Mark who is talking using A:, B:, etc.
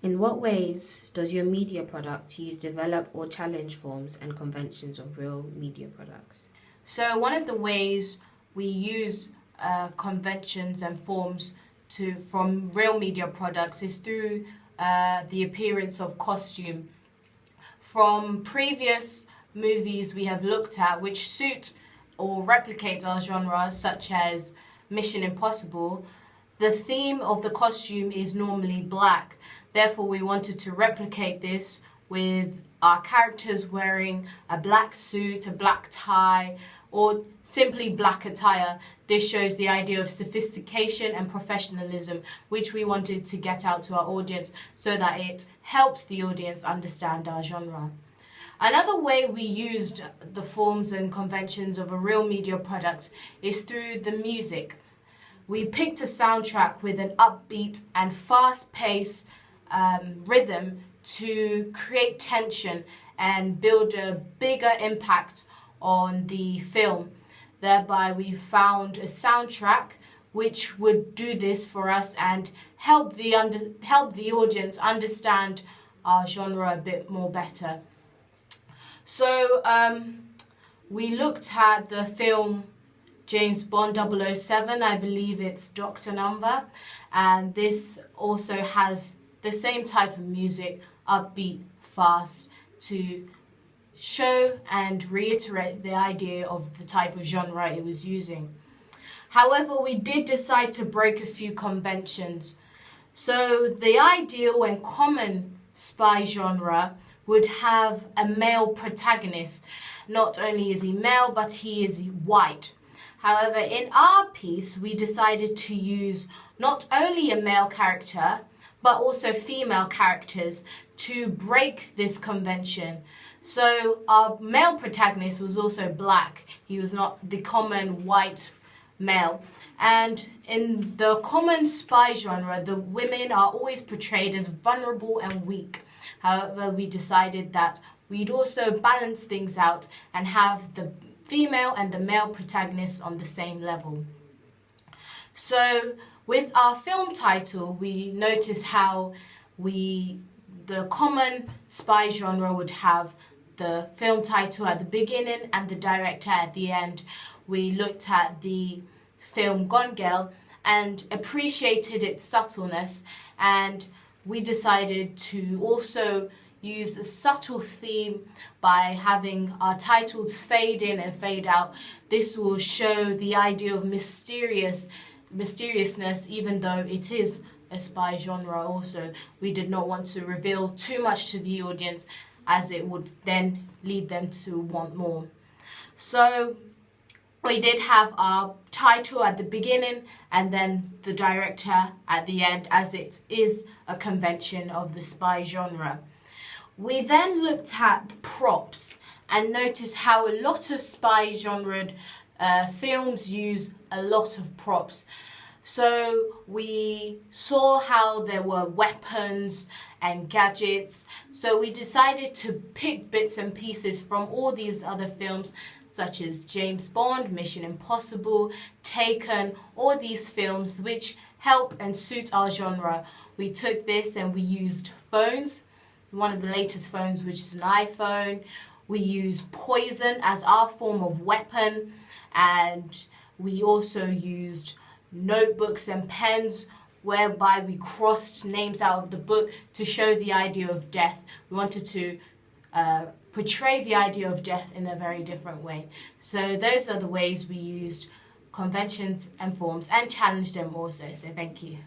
A: In what ways does your media product use develop or challenge forms and conventions of real media products?
B: So one of the ways we use conventions and forms from real media products is through the appearance of costume. From previous movies we have looked at which suit or replicate our genre, such as Mission Impossible, the theme of the costume is normally black. Therefore, we wanted to replicate this with our characters wearing a black suit, a black tie, or simply black attire. This shows the idea of sophistication and professionalism, which we wanted to get out to our audience so that it helps the audience understand our genre. Another way we used the forms and conventions of a real media product is through the music. We picked a soundtrack with an upbeat and fast-paced rhythm to create tension and build a bigger impact on the film. Thereby we found a soundtrack which would do this for us and help the audience understand our genre a bit more better. So we looked at the film James Bond 007, I believe it's Dr. Number, and this also has the same type of music, upbeat, fast, to show and reiterate the idea of the type of genre it was using. However, we did decide to break a few conventions. So the ideal and common spy genre would have a male protagonist. Not only is he male, but he is white. However, in our piece, we decided to use not only a male character, but also female characters to break this convention. So our male protagonist was also black. He was not the common white male. And in the common spy genre, the women are always portrayed as vulnerable and weak. However, we decided that we'd also balance things out and have the female and the male protagonists on the same level. So with our film title, we notice how the common spy genre would have the film title at the beginning and the director at the end. We looked at the film Gone Girl and appreciated its subtleness, and we decided to also use a subtle theme by having our titles fade in and fade out. This will show the idea of mysteriousness, even though it is a spy genre also. We did not want to reveal too much to the audience, as it would then lead them to want more. So we did have our title at the beginning and then the director at the end, as it is a convention of the spy genre. We then looked at props and noticed how a lot of spy genre films use a lot of props. So we saw how there were weapons and gadgets. So we decided to pick bits and pieces from all these other films, such as James Bond, Mission Impossible, Taken, all these films which help and suit our genre. We took this and we used phones, one of the latest phones, which is an iPhone. We used poison as our form of weapon, and we also used notebooks and pens, whereby we crossed names out of the book to show the idea of death. We wanted to portray the idea of death in a very different way. So those are the ways we used conventions and forms and challenged them also. So thank you.